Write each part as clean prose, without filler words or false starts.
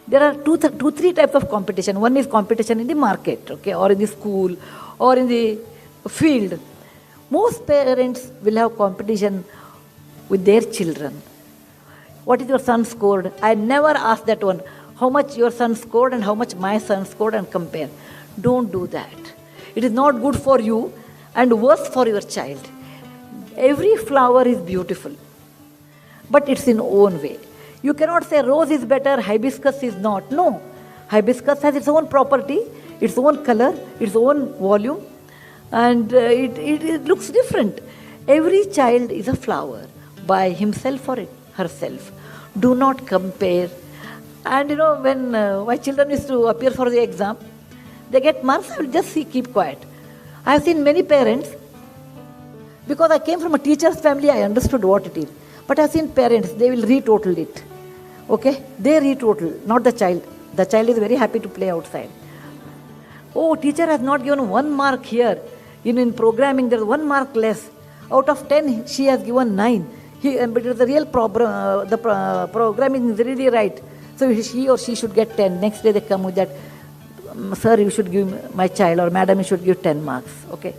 There are three types of competition. One is competition in the market, okay, or in the school, or in the field. Most parents will have competition with their children. What is your son scored? I never ask that one. How much your son scored and how much my son scored and compare. Don't do that. It is not good for you and worse for your child. Every flower is beautiful, but it's in own way. You cannot say rose is better, hibiscus is not. No. Hibiscus has its own property, its own color, its own volume, and it looks different. Every child is a flower by himself or herself. Do not compare. And when my children used to appear for the exam, they get marks, I will just keep quiet. I have seen many parents, because I came from a teacher's family, I understood what it is. But I have seen parents, they will retotal it. Okay? They retotal, not the child. The child is very happy to play outside. Oh, teacher has not given 1 mark here. In programming, there is 1 mark less. Out of 10, she has given 9. But the real problem, the programming is really right. So he or she should get 10. Next day they come with that, sir, you should give my child, or madam, you should give 10 marks. Okay?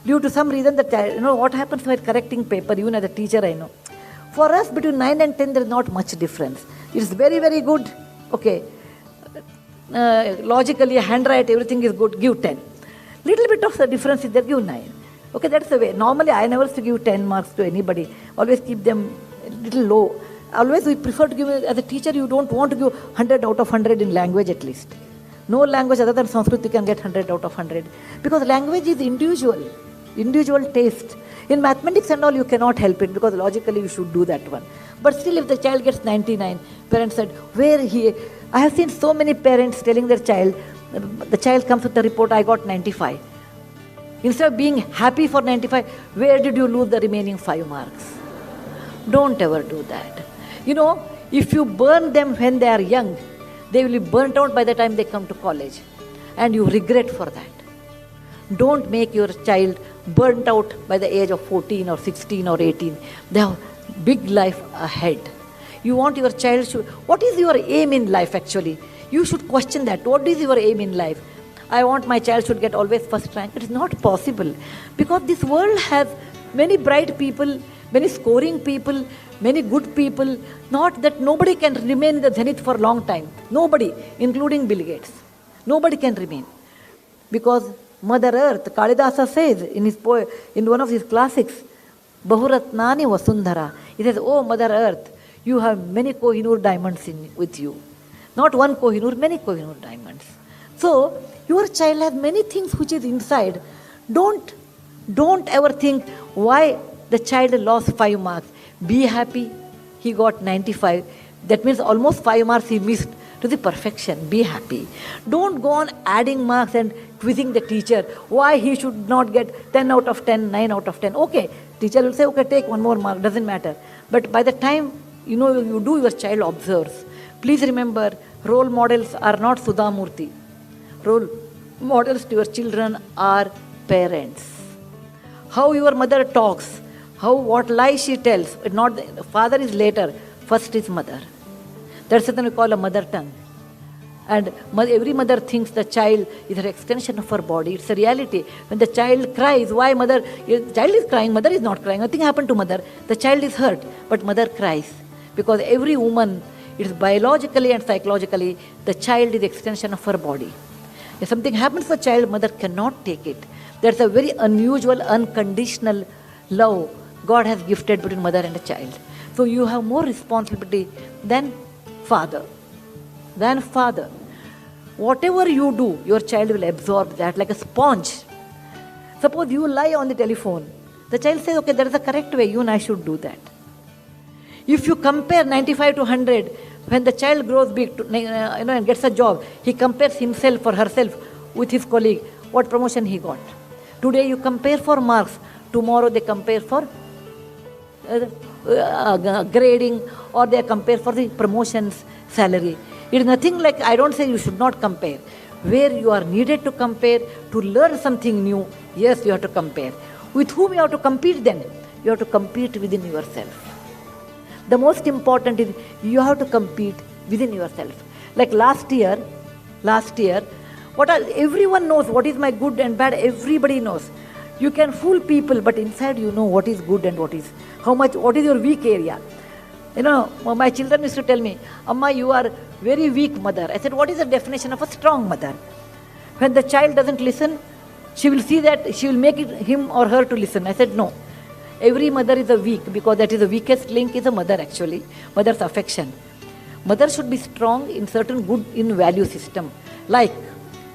Due to some reason, the child, what happens while correcting paper, even as a teacher, I know. For us, between 9 and 10, there is not much difference. It is very, very good. Okay. Logically, handwrite, everything is good, give 10. Little bit of the difference is there, give 9. Okay, that's the way. Normally, I never used to give 10 marks to anybody. Always keep them a little low. Always we prefer to give, as a teacher, you don't want to give 100 out of 100 in language at least. No language other than Sanskrit you can get 100 out of 100. Because language is individual taste. In mathematics and all, you cannot help it, because logically you should do that one. But still, if the child gets 99, parents said, I have seen so many parents telling their child, the child comes with the report, I got 95. Instead of being happy for 95, where did you lose the remaining 5 marks? Don't ever do that. If you burn them when they are young, they will be burnt out by the time they come to college. And you regret for that. Don't make your child burnt out by the age of 14 or 16 or 18. They have big life ahead. You want your child what is your aim in life actually? You should question that. What is your aim in life? I want my child should get always first rank. It is not possible, because this world has many bright people, many scoring people, many good people. Not that nobody can remain in the zenith for a long time. Nobody, including Bill Gates. Nobody can remain. Because Mother Earth, Kalidasa says in one of his classics, Bahuratnani Vasundhara. He says, oh Mother Earth, you have many Kohinoor diamonds with you. Not one Kohinoor, many Kohinoor diamonds. So, your child has many things which is inside. Don't ever think why the child lost 5 marks. Be happy, he got 95. That means almost 5 marks he missed to the perfection. Be happy. Don't go on adding marks and quizzing the teacher why he should not get 10 out of 10, 9 out of 10. Okay, teacher will say, okay, take 1 more mark, doesn't matter. But by the time you do, your child observes. Please remember, role models are not Sudhamurti. Role models to your children are parents. How your mother talks, what lies she tells. Not the father is later, first is mother. That's something we call a mother tongue. And every mother thinks the child is an extension of her body. It's a reality. When the child cries, why mother? The child is crying, mother is not crying. Nothing happened to mother. The child is hurt, but mother cries. Because every woman, it is biologically and psychologically, the child is extension of her body. If something happens to the child, mother cannot take it. That's a very unusual, unconditional love God has gifted between mother and a child. So you have more responsibility than father. Whatever you do, your child will absorb that like a sponge. Suppose you lie on the telephone. The child says, okay, there is a correct way, you and I should do that. If you compare 95 to 100, when the child grows big and gets a job, he compares himself or herself with his colleague, what promotion he got. Today you compare for marks, tomorrow they compare for grading, or they compare for the promotions, salary. It is nothing like, I don't say you should not compare. Where you are needed to compare, to learn something new, yes, you have to compare. With whom you have to compete then? You have to compete within yourself. The most important is you have to compete within yourself. Like last year, everyone knows what is my good and bad, everybody knows. You can fool people, but inside you know what is good and what is your weak area. My children used to tell me, Amma, you are very weak mother. I said, what is the definition of a strong mother? When the child doesn't listen, she will see that she will make it him or her to listen. I said, no. Every mother is a weak, because that is the weakest link is a mother actually. Mother's affection. Mother should be strong in certain good in value system. Like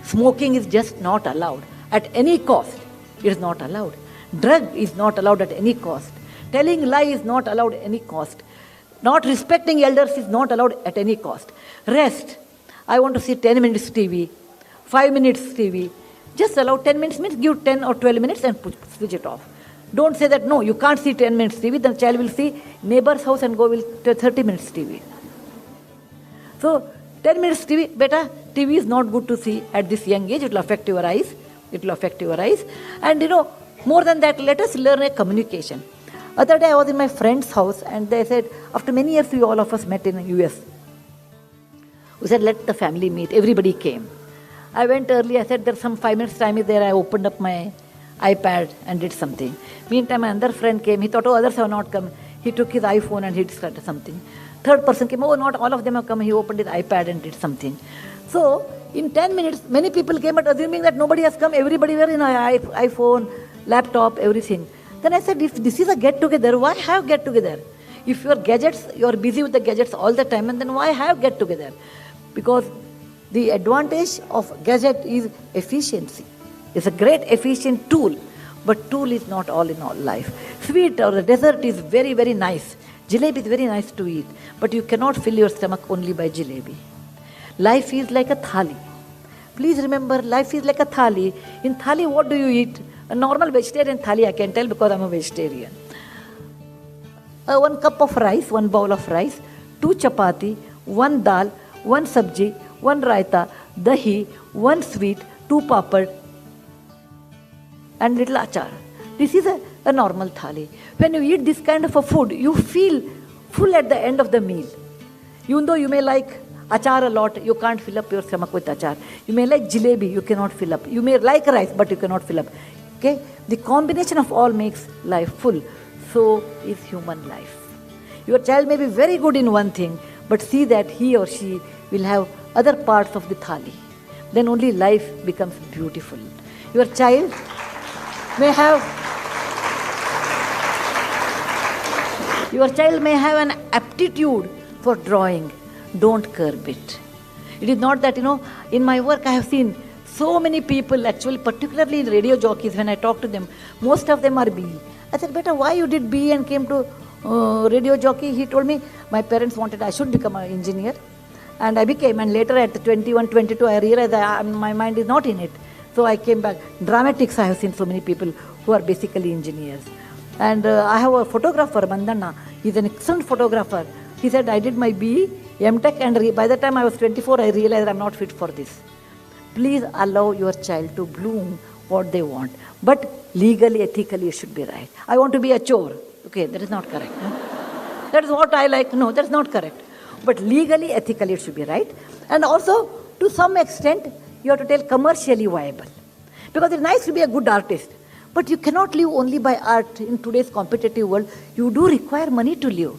smoking is just not allowed. At any cost, it is not allowed. Drug is not allowed at any cost. Telling lie is not allowed at any cost. Not respecting elders is not allowed at any cost. Rest. I want to see 10 minutes TV, 5 minutes TV. Just allow 10 minutes, means give 10 or 12 minutes and switch it off. Don't say that, no, you can't see 10 minutes TV. The child will see neighbor's house and go will 30 minutes TV. So 10 minutes TV, beta, TV is not good to see at this young age. It will affect your eyes. And more than that, let us learn a communication. Other day I was in my friend's house and they said, after many years we all of us met in the US. We said, let the family meet. Everybody came. I went early. I said, there's some 5 minutes time is there. I opened up my iPad and did something. Meantime, another friend came. He thought, oh, others have not come. He took his iPhone and he did something. Third person came. Oh, not all of them have come. He opened his iPad and did something. So, in 10 minutes, many people came, but assuming that nobody has come, everybody were in iPhone, laptop, everything. Then I said, if this is a get-together, why have get-together? If you are busy with the gadgets all the time, and then why have get-together? Because the advantage of gadget is efficiency. It's a great efficient tool, but tool is not all in all life. Sweet or the dessert is very, very nice. Jalebi is very nice to eat, but you cannot fill your stomach only by jalebi. Life is like a thali. Please remember, life is like a thali. In thali, what do you eat? A normal vegetarian thali, I can tell because I'm a vegetarian. 1 cup of rice, 1 bowl of rice, 2 chapati, 1 dal, 1 sabji, 1 raita, dahi, 1 sweet, 2 papad, and little achar. This is a normal thali. When you eat this kind of a food, you feel full at the end of the meal. Even though you may like achar a lot, you can't fill up your stomach with achar. You may like jalebi, you cannot fill up. You may like rice, but you cannot fill up. Okay? The combination of all makes life full. So is human life. Your child may be very good in one thing, but see that he or she will have other parts of the thali. Then only life becomes beautiful. Your child may have an aptitude for drawing. Don't curb it. It is not that, in my work I have seen so many people, actually, particularly in radio jockeys, when I talk to them, most of them are BE. I said, beta, why you did BE and came to radio jockey? He told me, my parents wanted I should become an engineer. And I became, and later at 21, 22, I realized that my mind is not in it. So I came back. Dramatics, I have seen so many people who are basically engineers. And I have a photographer, Mandana. He's an excellent photographer. He said, I did my BE, MTech, and by the time I was 24, I realized I'm not fit for this. Please allow your child to bloom what they want. But legally, ethically, it should be right. I want to be a chore. Okay, that is not correct. No? That is what I like. No, that's not correct. But legally, ethically, it should be right. And also, to some extent, you have to tell commercially viable. Because it's nice to be a good artist. But you cannot live only by art in today's competitive world. You do require money to live.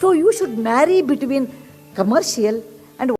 So you should marry between commercial and